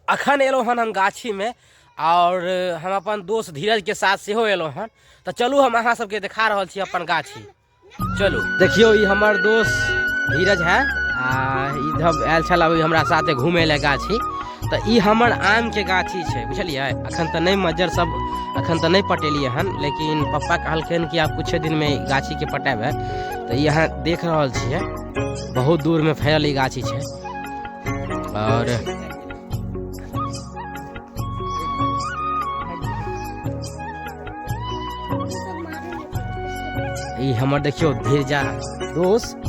अखन एलो हन हम गाछी में और हम अपन दोस्त धीरज के साथ से एलो हन। तो चलू हम अहाँ सबके दिखा रहल छी अपन गाछी। चलू देखियो ये हमार दोस्त धीरज है इधर आयल छल अभी हमरा साथे घूमे ले गाछी। तो ये हमर आम के गाछी है बुझलिए। अखन तो नहीं मज्जर सब अखन तो नहीं पटेलिए हन, लेकिन पापा कहलखिन कि आप कुछ दिन में गाछी के पटेबे। तो यहाँ देख रहल छियै बहुत दूर में फैलल गाछी है। और ये हमर देखियो धीरजा दोस्त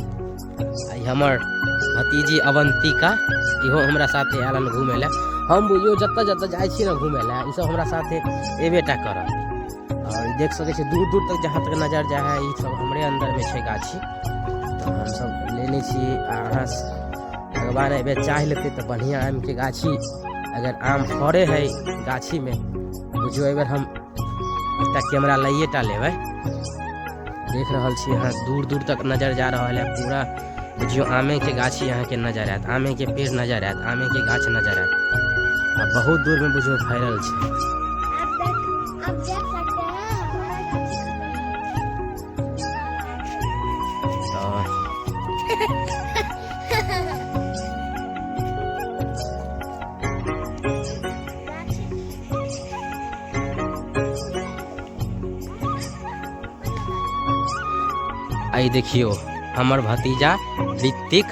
हमर भतीजी अवंतिका इहो हमरा साथे आलन घूमे ले। हम बुझियो जत्ता जत्ता जाय छी ना घूमे ले ई सब हमरा साथे एबेटा करत। और देख सके छी दूर दूर तक जहाँ तक नजर जाए है ई सब हमरे अंदर में छे गाछी। तो हम सब लेने छी अहाँ भगवान एबे चाह लेते तो बढ़िया आम के गाछी अगर आम फड़े है गाछी में बुझियो एबर हम एकटा कैमरा लाइए टा लेबै। देख रहल छी यहाँ दूर दूर तक नजर जा रहा है पूरा बुझियो आमे के गाछी यहाँ के नजर आयत, आमे के पेड़ नजर आयत, आमे के गाछ नजर आयत। अब बहुत दूर में बुझियो फैलल छे। आई देखियो हमर भतीजा ऋतिक